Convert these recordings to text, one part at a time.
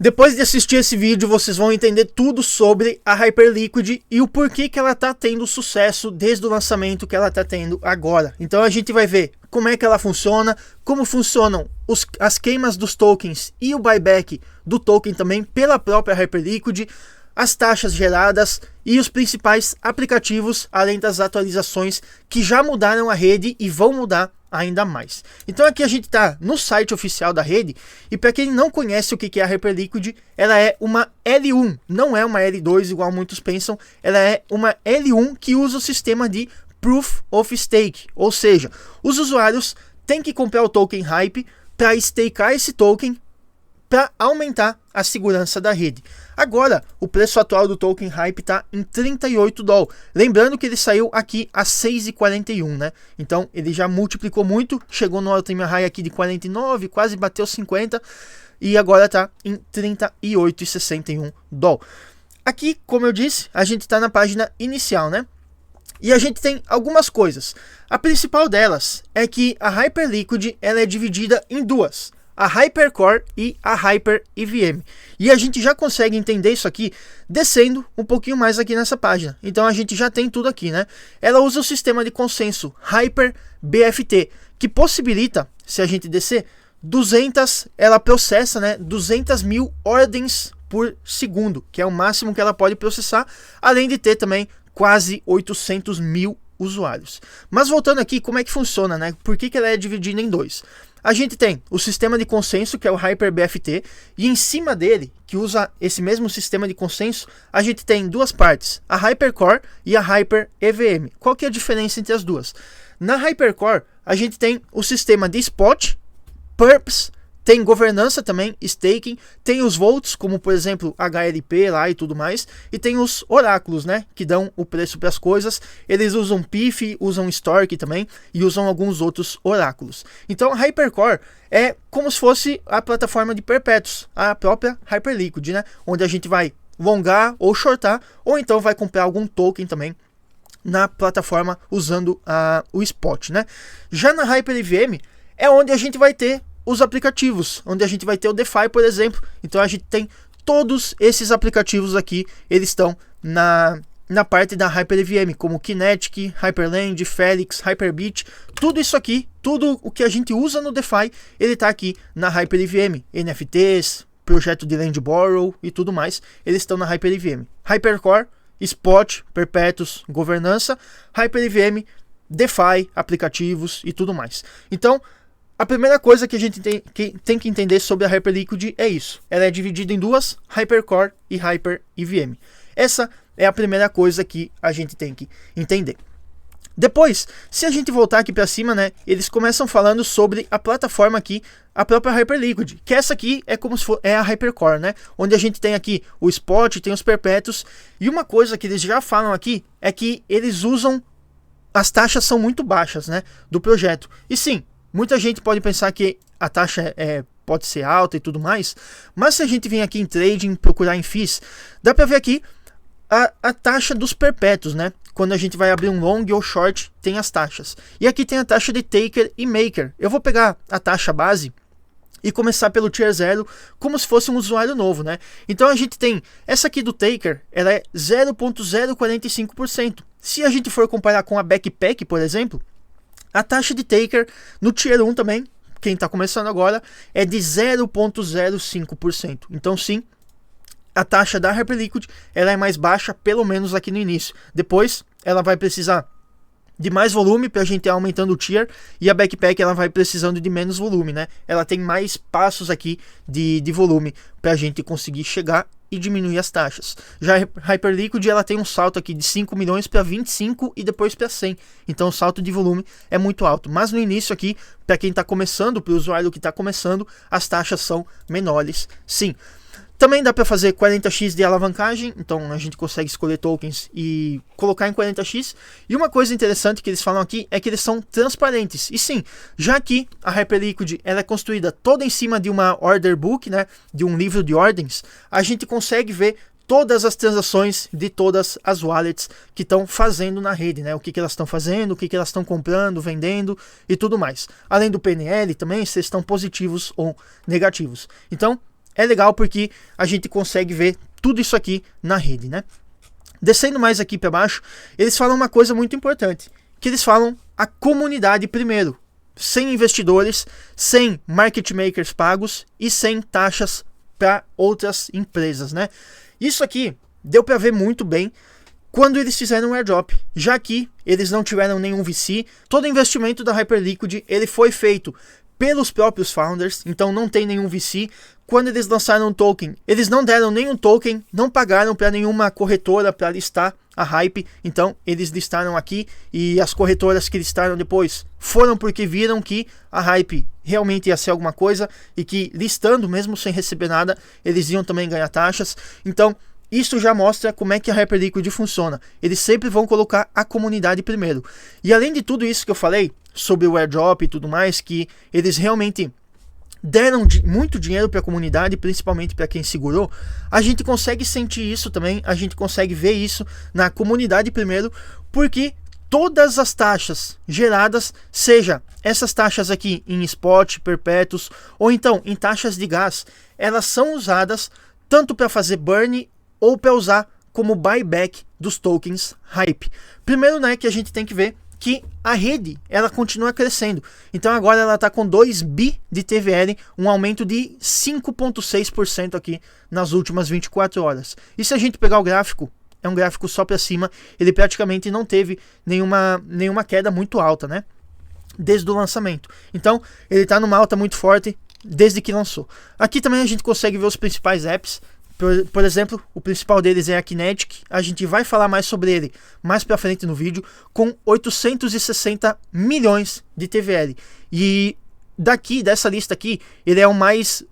Depois de assistir esse vídeo, vocês vão entender tudo sobre a Hyperliquid e o porquê que ela está tendo sucesso desde o lançamento que ela está tendo agora. Então a gente vai ver como é que ela funciona, como funcionam as queimas dos tokens e o buyback do token também pela própria Hyperliquid, as taxas geradas e os principais aplicativos, além das atualizações que já mudaram a rede e vão mudar ainda mais. Então aqui a gente está no site oficial da rede, e para quem não conhece o que é a Hyperliquid, ela é uma L1, não é uma L2 igual muitos pensam, ela é uma L1 que usa o sistema de Proof of Stake, ou seja, os usuários têm que comprar o token Hype para stakear esse token para aumentar a segurança da rede. Agora, o preço atual do token Hype está em 38 dólares. Lembrando que ele saiu aqui a 6,41, né? Então, ele já multiplicou muito, chegou no all-time high aqui de 49, quase bateu 50, e agora está em 38,61 dólares. Aqui, como eu disse, a gente está na página inicial, né? E a gente tem algumas coisas. A principal delas é que a Hyperliquid ela é dividida em duas: a Hypercore e a Hyper EVM. E a gente já consegue entender isso aqui descendo um pouquinho mais aqui nessa página. Então a gente já tem tudo aqui, né? Ela usa o sistema de consenso Hyper BFT, que possibilita, se a gente descer, ela processa, né, 200 mil ordens por segundo, que é o máximo que ela pode processar, além de ter também quase 800 mil usuários. Mas voltando aqui, como é que funciona, né? Por que ela é dividida em dois? A gente tem o sistema de consenso, que é o Hyper BFT, e em cima dele, que usa esse mesmo sistema de consenso, a gente tem duas partes, a Hypercore e a Hyper EVM. Qual que é a diferença entre as duas? Na Hypercore, a gente tem o sistema de spot, perps, tem governança também, staking, tem os votes, como por exemplo HLP lá e tudo mais, e tem os oráculos, né, que dão o preço para as coisas. Eles usam PIF, usam Stork também, e usam alguns outros oráculos. Então a Hypercore é como se fosse a plataforma de perpétuos, a própria Hyperliquid, né, onde a gente vai longar ou shortar, ou então vai comprar algum token também na plataforma usando o spot, né. Já na Hyper EVM é onde a gente vai ter os aplicativos, onde a gente vai ter o DeFi, por exemplo. Então a gente tem todos esses aplicativos aqui, eles estão na parte da Hyper EVM, como Kinetic, Hyperland, Felix, Hyperbit, tudo isso aqui, tudo o que a gente usa no DeFi, ele está aqui na Hyper EVM, NFTs, projeto de Land Borrow e tudo mais, eles estão na Hyper EVM. Hypercore, Spot, Perpétuos, Governança, Hyper EVM, DeFi, aplicativos e tudo mais. Então, a primeira coisa que a gente tem que entender sobre a Hyperliquid é isso. Ela é dividida em duas, Hypercore e Hyper EVM. Essa é a primeira coisa que a gente tem que entender. Depois, se a gente voltar aqui para cima, né, eles começam falando sobre a plataforma aqui, a própria Hyperliquid, que essa aqui é como se for a Hypercore, né, onde a gente tem aqui o spot, tem os perpétuos, e uma coisa que eles já falam aqui é que eles usam, as taxas são muito baixas, né, do projeto. E sim, muita gente pode pensar que a taxa pode ser alta e tudo mais, mas se a gente vem aqui em trading, procurar em FIIs, dá para ver aqui a taxa dos perpétuos, né? Quando a gente vai abrir um long ou short, tem as taxas. E aqui tem a taxa de taker e maker. Eu vou pegar a taxa base e começar pelo tier 0, como se fosse um usuário novo, né? Então a gente tem essa aqui do taker, ela é 0,045%. Se a gente for comparar com a backpack, por exemplo, a taxa de taker no tier 1 também, quem está começando agora, é de 0,05%. Então sim, a taxa da Hyperliquid ela é mais baixa, pelo menos aqui no início. Depois ela vai precisar de mais volume para a gente ir aumentando o tier, e a backpack ela vai precisando de menos volume, né? Ela tem mais passos aqui de volume para a gente conseguir chegar e diminuir as taxas. Já a Hyperliquid ela tem um salto aqui de 5 milhões para 25 e depois para 100. Então o salto de volume é muito alto. Mas no início aqui, para quem está começando, para o usuário que está começando, as taxas são menores, sim. Também dá para fazer 40x de alavancagem, então a gente consegue escolher tokens e colocar em 40x. E uma coisa interessante que eles falam aqui é que eles são transparentes. E sim, já que a Hyperliquid ela é construída toda em cima de uma order book, né, de um livro de ordens, a gente consegue ver todas as transações de todas as wallets que estão fazendo na rede, né? O que elas estão fazendo, o que elas estão comprando, vendendo e tudo mais. Além do PNL também, se estão positivos ou negativos. Então, é legal porque a gente consegue ver tudo isso aqui na rede, né? Descendo mais aqui para baixo, eles falam uma coisa muito importante, que eles falam a comunidade primeiro, sem investidores, sem market makers pagos e sem taxas para outras empresas, né? Isso aqui deu para ver muito bem quando eles fizeram o airdrop, já que eles não tiveram nenhum VC, todo o investimento da Hyperliquid ele foi feito pelos próprios founders, então não tem nenhum VC. Quando eles lançaram o token, eles não deram nenhum token, não pagaram para nenhuma corretora para listar a Hype, então eles listaram aqui e as corretoras que listaram depois foram porque viram que a Hype realmente ia ser alguma coisa e que listando mesmo sem receber nada, eles iam também ganhar taxas. Então isso já mostra como é que a Hyperliquid funciona. Eles sempre vão colocar a comunidade primeiro. E além de tudo isso que eu falei sobre o airdrop e tudo mais, que eles realmente deram muito dinheiro para a comunidade, principalmente para quem segurou, a gente consegue sentir isso também, a gente consegue ver isso na comunidade primeiro, porque todas as taxas geradas, seja essas taxas aqui em spot, perpétuos, ou então em taxas de gas, elas são usadas tanto para fazer burn ou para usar como buyback dos tokens Hype. Primeiro, né, que a gente tem que ver que a rede ela continua crescendo. Então agora ela está com 2 bi de TVL, um aumento de 5,6% aqui nas últimas 24 horas. E se a gente pegar o gráfico, é um gráfico só para cima, ele praticamente não teve nenhuma queda muito alta, né? Desde o lançamento. Então ele está numa alta muito forte desde que lançou. Aqui também a gente consegue ver os principais apps. Por exemplo, o principal deles é a Kinetic, a gente vai falar mais sobre ele mais pra frente no vídeo, com 860 milhões de TVL. E dessa lista aqui, ele é o mais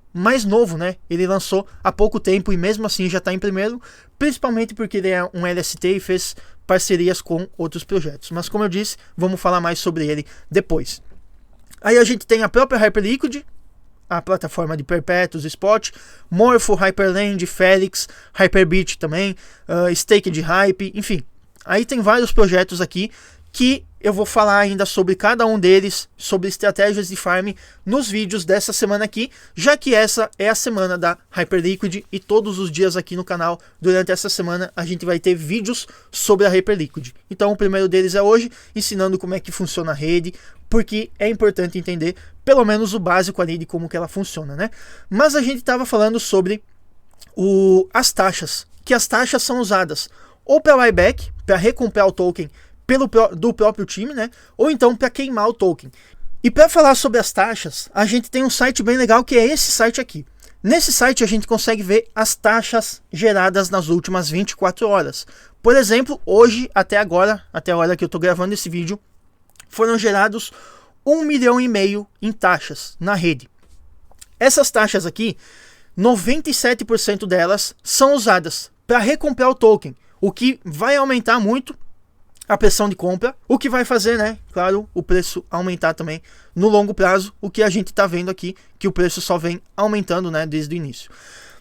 novo, né? Ele lançou há pouco tempo e mesmo assim já está em primeiro, principalmente porque ele é um LST e fez parcerias com outros projetos. Mas como eu disse, vamos falar mais sobre ele depois. Aí a gente tem a própria Hyperliquid, a plataforma de perpétuos, spot, Morpho, Hyperland, Felix, Hyperbit também, Staked Hype, enfim. Aí tem vários projetos aqui que eu vou falar ainda sobre cada um deles, sobre estratégias de farm nos vídeos dessa semana aqui, já que essa é a semana da Hyperliquid e todos os dias aqui no canal, durante essa semana, a gente vai ter vídeos sobre a Hyperliquid. Então o primeiro deles é hoje, ensinando como é que funciona a rede, porque é importante entender pelo menos o básico ali de como que ela funciona, né? Mas a gente estava falando sobre as taxas, que as taxas são usadas ou para buyback, para recomprar o token do próprio time, né? Ou então para queimar o token. E para falar sobre as taxas, a gente tem um site bem legal que é esse site aqui. Nesse site a gente consegue ver as taxas geradas nas últimas 24 horas. Por exemplo, hoje, até agora, até a hora que eu estou gravando esse vídeo, foram gerados 1,5 milhão em taxas na rede. Essas taxas aqui, 97% delas são usadas para recomprar o token, o que vai aumentar muito a pressão de compra, o que vai fazer, né, claro, o preço aumentar também no longo prazo, o que a gente está vendo aqui, que o preço só vem aumentando, né, desde o início.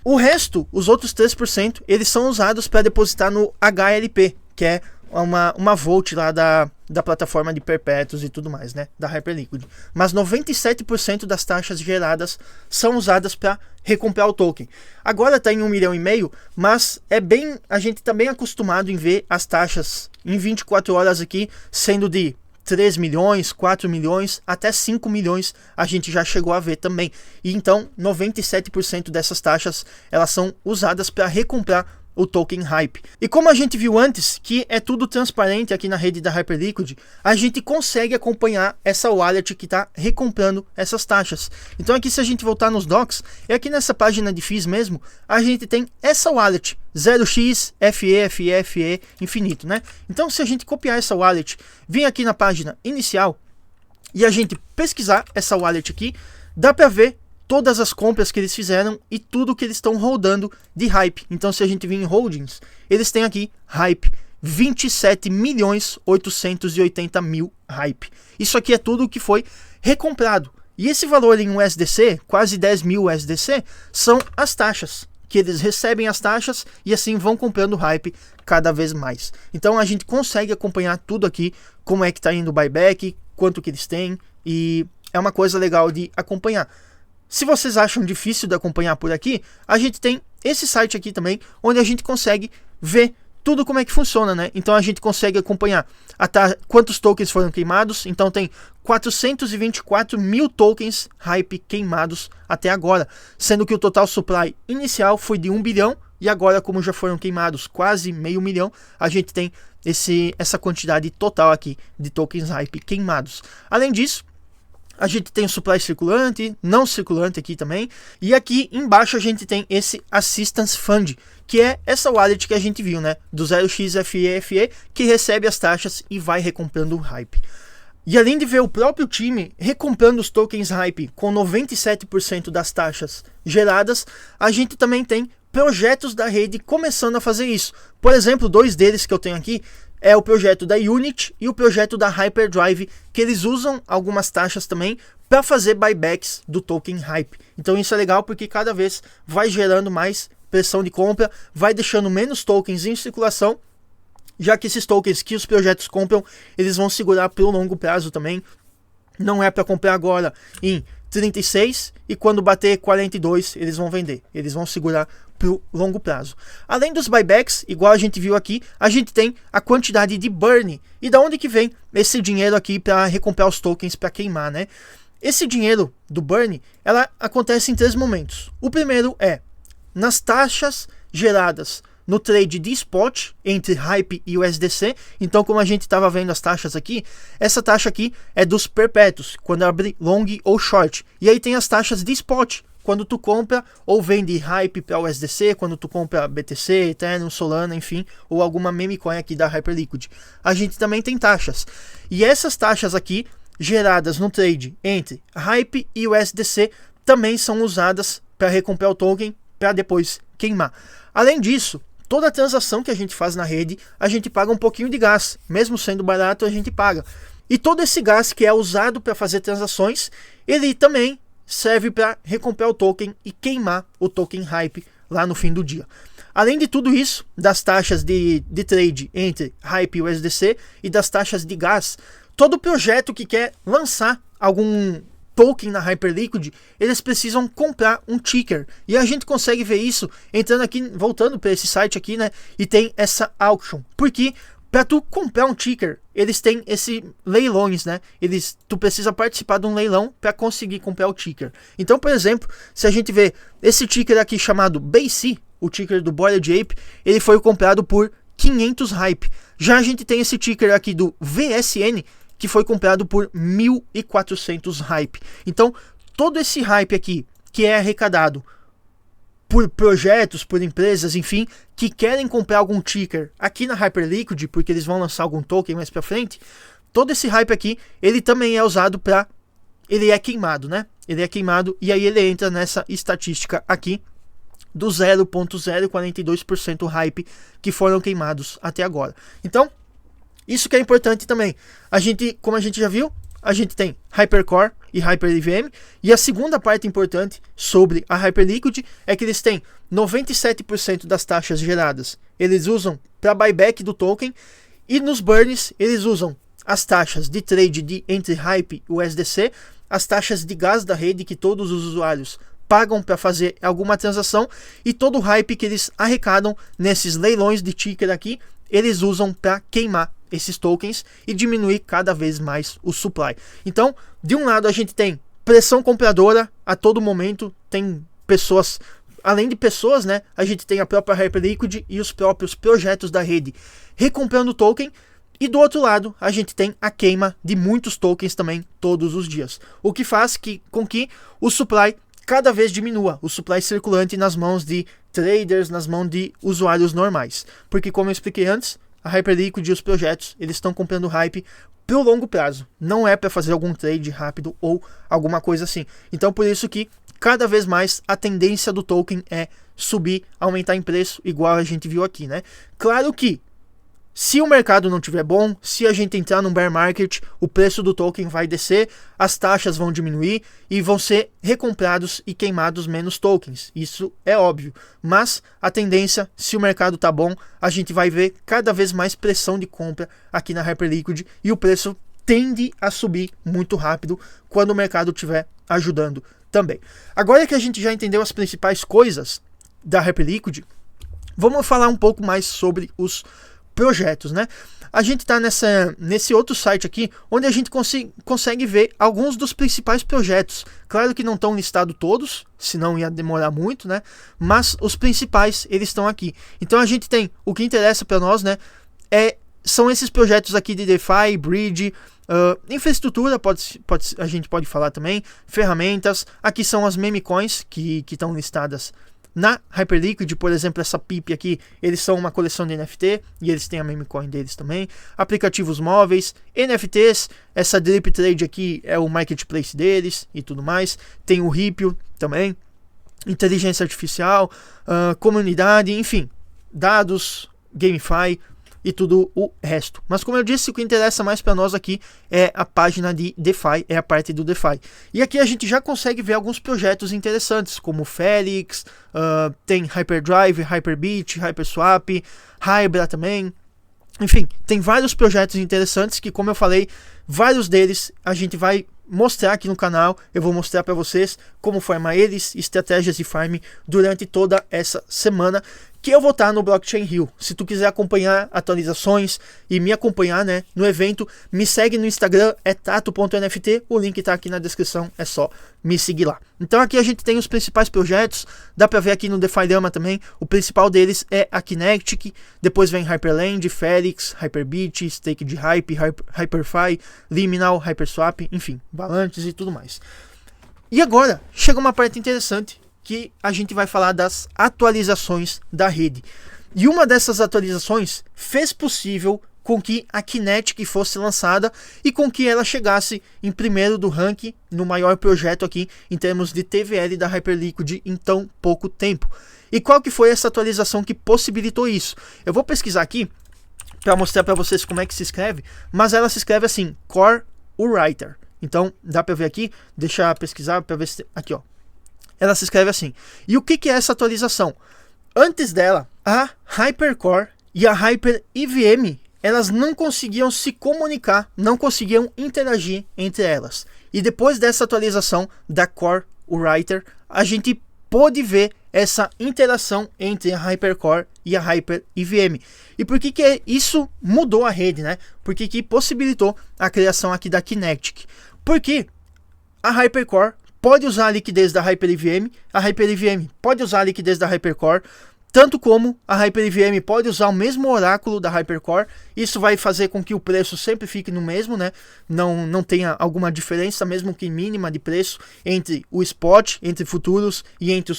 O resto, os outros 3%, eles são usados para depositar no HLP, que é uma vault lá da plataforma de perpétuos e tudo mais, né, da Hyperliquid. Mas 97% das taxas geradas são usadas para recomprar o token. Agora está em 1,5 milhão, mas a gente está bem acostumado em ver as taxas em 24 horas aqui sendo de 3 milhões, 4 milhões, até 5 milhões a gente já chegou a ver também. E então 97% dessas taxas elas são usadas para recomprar o token Hype. E como a gente viu antes, que é tudo transparente aqui na rede da Hyperliquid, a gente consegue acompanhar essa wallet que está recomprando essas taxas. Então aqui, se a gente voltar nos docs, é aqui nessa página de fees mesmo, a gente tem essa wallet 0x, FE, infinito, né? Então se a gente copiar essa wallet, vir aqui na página inicial e a gente pesquisar essa wallet aqui, dá para ver todas as compras que eles fizeram e tudo que eles estão holdando de Hype. Então se a gente vir em holdings, eles têm aqui Hype, 27.880.000 Hype. Isso aqui é tudo que foi recomprado. E esse valor em USDC, quase 10 mil USDC, são as taxas, que eles recebem as taxas e assim vão comprando Hype cada vez mais. Então a gente consegue acompanhar tudo aqui, como é que está indo o buyback, quanto que eles têm, e é uma coisa legal de acompanhar. Se vocês acham difícil de acompanhar por aqui, a gente tem esse site aqui também, onde a gente consegue ver tudo como é que funciona, né? Então a gente consegue acompanhar quantos tokens foram queimados. Então tem 424 mil tokens hype queimados até agora, sendo que o total supply inicial foi de 1 bilhão, e agora, como já foram queimados quase meio milhão, a gente tem essa quantidade total aqui de tokens hype queimados. Além disso, a gente tem o supply circulante, não circulante aqui também, e aqui embaixo a gente tem esse Assistance Fund, que é essa wallet que a gente viu, né, do 0xFEFE, que recebe as taxas e vai recomprando o hype. E além de ver o próprio time recomprando os tokens hype com 97% das taxas geradas, a gente também tem projetos da rede começando a fazer isso. Por exemplo, 2 deles que eu tenho aqui é o projeto da Unity e o projeto da Hyperdrive, que eles usam algumas taxas também para fazer buybacks do token hype. Então isso é legal porque cada vez vai gerando mais pressão de compra, vai deixando menos tokens em circulação, já que esses tokens que os projetos compram, eles vão segurar pelo longo prazo também. Não é para comprar agora em 36 e quando bater 42 eles vão vender, eles vão segurar pro longo prazo. Além dos buybacks, igual a gente viu aqui, a gente tem a quantidade de burn. E da onde que vem esse dinheiro aqui para recomprar os tokens para queimar, né? Esse dinheiro do burn, ela acontece em 3 momentos. O primeiro é nas taxas geradas no trade de spot entre Hype e USDC. Então, como a gente estava vendo as taxas aqui, essa taxa aqui é dos perpétuos, quando abre long ou short. E aí tem as taxas de spot, quando tu compra ou vende Hype para USDC, quando tu compra BTC, Ethereum, Solana, enfim, ou alguma meme coin aqui da Hyperliquid. A gente também tem taxas. E essas taxas aqui, geradas no trade entre Hype e USDC, também são usadas para recomprar o token para depois queimar. Além disso, toda transação que a gente faz na rede, a gente paga um pouquinho de gás. Mesmo sendo barato, a gente paga. E todo esse gás que é usado para fazer transações, ele também serve para recomprar o token e queimar o token hype lá no fim do dia. Além de tudo isso, das taxas de trade entre Hype e USDC e das taxas de gás, todo projeto que quer lançar algum token na Hyperliquid, eles precisam comprar um ticker. E a gente consegue ver isso entrando aqui, voltando para esse site aqui, né? E tem essa auction. Porque para tu comprar um ticker, eles têm esse leilões, né? Tu precisa participar de um leilão para conseguir comprar o ticker. Então, por exemplo, se a gente vê esse ticker aqui chamado BAYC, o ticker do Bored Ape, ele foi comprado por 500 hype. Já a gente tem esse ticker aqui do VSN, que foi comprado por 1.400 hype. Então, todo esse hype aqui, que é arrecadado por projetos, por empresas, enfim, que querem comprar algum ticker aqui na Hyperliquid, porque eles vão lançar algum token mais pra frente, todo esse hype aqui, ele também é usado para... ele é queimado, né? Ele é queimado e aí ele entra nessa estatística aqui do 0.042% hype que foram queimados até agora. Então, isso que é importante também. A gente, como a gente já viu, a gente tem Hypercore e HyperEVM, e a segunda parte importante sobre a Hyperliquid é que eles têm 97% das taxas geradas, eles usam para buyback do token, e nos burns eles usam as taxas de trade entre Hype e USDC, as taxas de gás da rede que todos os usuários pagam para fazer alguma transação, e todo o hype que eles arrecadam nesses leilões de ticker aqui, eles usam para queimar esses tokens e diminuir cada vez mais o supply. Então, de um lado a gente tem pressão compradora a todo momento, tem pessoas, além de pessoas, né, a gente tem a própria Hyperliquid e os próprios projetos da rede recomprando token, e do outro lado a gente tem a queima de muitos tokens também todos os dias, o que faz com que o supply cada vez diminua, o supply circulante nas mãos de traders, nas mãos de usuários normais, porque como eu expliquei antes, a Hyperliquid e os projetos, eles estão comprando hype pro longo prazo. Não é para fazer algum trade rápido ou alguma coisa assim. Então, por isso que cada vez mais a tendência do token é subir, aumentar em preço, igual a gente viu aqui, né? Claro que se o mercado não estiver bom, se a gente entrar num bear market, o preço do token vai descer, as taxas vão diminuir e vão ser recomprados e queimados menos tokens. Isso é óbvio. Mas a tendência, se o mercado tá bom, a gente vai ver cada vez mais pressão de compra aqui na Hyperliquid e o preço tende a subir muito rápido quando o mercado estiver ajudando também. Agora que a gente já entendeu as principais coisas da Hyperliquid, vamos falar um pouco mais sobre os projetos, né? A gente está nesse outro site aqui, onde a gente consegue ver alguns dos principais projetos. Claro que não estão listados todos, senão ia demorar muito, né? Mas os principais, eles estão aqui. Então a gente tem, o que interessa para nós, né? São esses projetos aqui de DeFi, Bridge, infraestrutura, a gente pode falar também, ferramentas. Aqui são as meme coins que estão listadas na Hyperliquid. Por exemplo, essa PIP aqui, eles são uma coleção de NFT e eles têm a meme coin deles também. Aplicativos móveis, NFTs, essa Drip Trade aqui é o marketplace deles e tudo mais. Tem o Ripio também, inteligência artificial, comunidade, enfim, dados, GameFi e tudo o resto. Mas como eu disse, o que interessa mais para nós aqui é a página de DeFi, é a parte do DeFi. E aqui a gente já consegue ver alguns projetos interessantes, como Felix, tem Hyperdrive, Hyperbit, Hyperswap, Hybra também. Enfim, tem vários projetos interessantes que, como eu falei, vários deles a gente vai mostrar aqui no canal. Eu vou mostrar para vocês como farmar eles, estratégias de farm durante toda essa semana que eu vou estar no Blockchain Rio. Se tu quiser acompanhar atualizações e me acompanhar, né, no evento, me segue no Instagram, é tato.nft, o link está aqui na descrição, é só me seguir lá. Então aqui a gente tem os principais projetos, dá para ver aqui no DeFi-Lama também, o principal deles é a Kinetic, depois vem Hyperland, Felix, Hyperbit, Stake de Hype, Hyperfi, Liminal, Hyperswap, enfim, Balances e tudo mais. E agora, chega uma parte interessante, que a gente vai falar das atualizações da rede. E uma dessas atualizações fez possível com que a Kinetic fosse lançada e com que ela chegasse em primeiro do ranking no maior projeto aqui em termos de TVL da Hyperliquid em tão pouco tempo. E qual que foi essa atualização que possibilitou isso? Eu vou pesquisar aqui para mostrar para vocês como é que se escreve, mas ela se escreve assim, Core Writer. Então dá para ver aqui, deixa eu pesquisar para ver se aqui, ó. Ela se escreve assim. E o que é essa atualização? Antes dela, a Hypercore e a HyperEVM, elas não conseguiam se comunicar, não conseguiam interagir entre elas. E depois dessa atualização da Core Writer, a gente pôde ver essa interação entre a Hypercore e a HyperEVM. E por que isso mudou a rede, né? Por que possibilitou a criação aqui da Kinetic? Porque a Hypercore pode usar a liquidez da HyperEVM, a HyperEVM pode usar a liquidez da Hypercore, tanto como a HyperEVM pode usar o mesmo oráculo da Hypercore. Isso vai fazer com que o preço sempre fique no mesmo, né? Não tenha alguma diferença, mesmo que mínima de preço, entre o spot, entre futuros e entre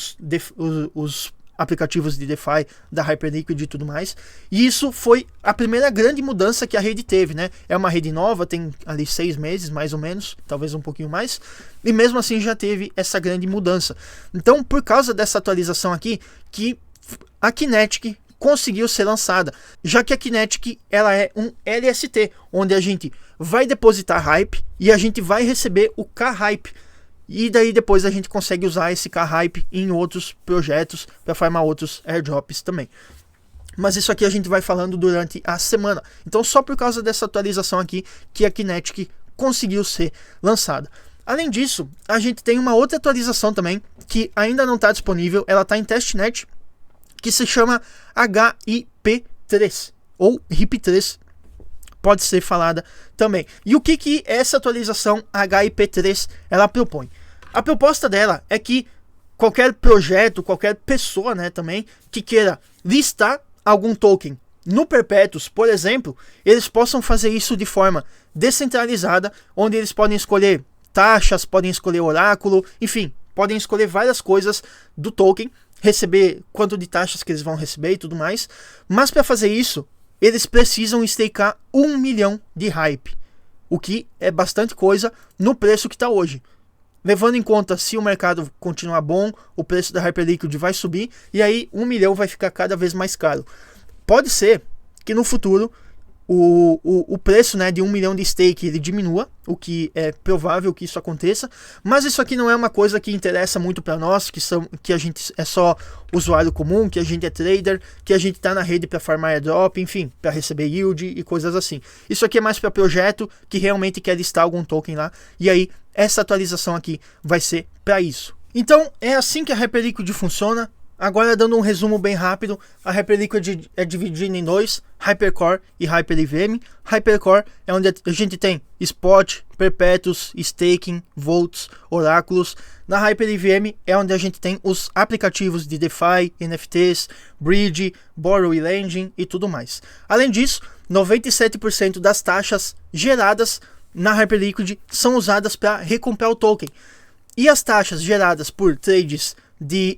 os aplicativos de DeFi da Hyperliquid e tudo mais. E isso foi a primeira grande mudança que a rede teve, né? É uma rede nova, tem ali 6 meses, mais ou menos, talvez um pouquinho mais, e mesmo assim já teve essa grande mudança. Então, por causa dessa atualização aqui, que a Kinetic conseguiu ser lançada, já que a Kinetic ela é um LST, onde a gente vai depositar Hype e a gente vai receber o K-Hype. E daí depois a gente consegue usar esse K-Hype em outros projetos para farmar outros airdrops também. Mas isso aqui a gente vai falando durante a semana. Então só por causa dessa atualização aqui que a Kinetic conseguiu ser lançada. Além disso, a gente tem uma outra atualização também que ainda não está disponível. Ela está em testnet, que se chama HIP3 ou HIP3. Pode ser falada também. E o que essa atualização HIP3 ela propõe? A proposta dela é que qualquer projeto, qualquer pessoa, né, também, que queira listar algum token no Perpetuous, por exemplo, eles possam fazer isso de forma descentralizada, onde eles podem escolher taxas, podem escolher oráculo, enfim, podem escolher várias coisas do token, receber quanto de taxas que eles vão receber e tudo mais. Mas para fazer isso, eles precisam stakear 1 milhão de hype, o que é bastante coisa no preço que está hoje. Levando em conta, se o mercado continuar bom, o preço da Hyperliquid vai subir, e aí 1 milhão vai ficar cada vez mais caro. Pode ser que no futuro o preço, né, de 1 milhão de stake ele diminua, o que é provável que isso aconteça, mas isso aqui não é uma coisa que interessa muito para nós, que a gente é só usuário comum, que a gente é trader, que a gente tá na rede para farmar airdrop, enfim, para receber yield e coisas assim. Isso aqui é mais para projeto que realmente quer listar algum token lá, e aí essa atualização aqui vai ser para isso. Então é assim que a Hyperliquid funciona. Agora, dando um resumo bem rápido, a Hyperliquid é dividida em dois, Hypercore e HyperEVM. Hypercore é onde a gente tem Spot, Perpetuous, Staking, Volts, Oráculos. Na HyperEVM é onde a gente tem os aplicativos de DeFi, NFTs, Bridge, Borrow e Lending e tudo mais. Além disso, 97% das taxas geradas na Hyperliquid são usadas para recomprar o token. E as taxas geradas por trades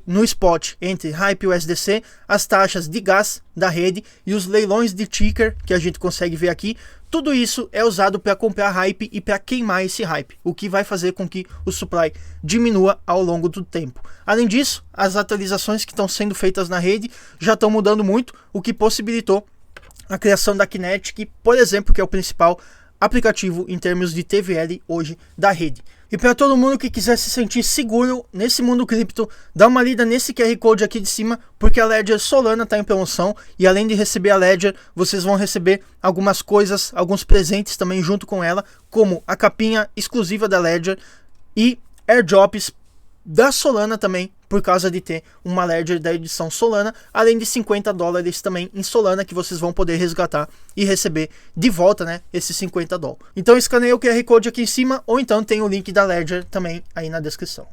no spot entre Hype e USDC, as taxas de gas da rede e os leilões de ticker que a gente consegue ver aqui, tudo isso é usado para comprar Hype e para queimar esse Hype, o que vai fazer com que o supply diminua ao longo do tempo. Além disso, as atualizações que estão sendo feitas na rede já estão mudando muito, o que possibilitou a criação da Kinetic, por exemplo, que é o principal aplicativo em termos de TVL hoje da rede. E para todo mundo que quiser se sentir seguro nesse mundo cripto, dá uma lida nesse QR Code aqui de cima, porque a Ledger Solana está em promoção e além de receber a Ledger, vocês vão receber algumas coisas, alguns presentes também junto com ela, como a capinha exclusiva da Ledger e airdrops da Solana também, por causa de ter uma Ledger da edição Solana, além de $50 também em Solana que vocês vão poder resgatar e receber de volta, né, esses $50. Então escaneie o QR Code aqui em cima ou então tem o link da Ledger também aí na descrição.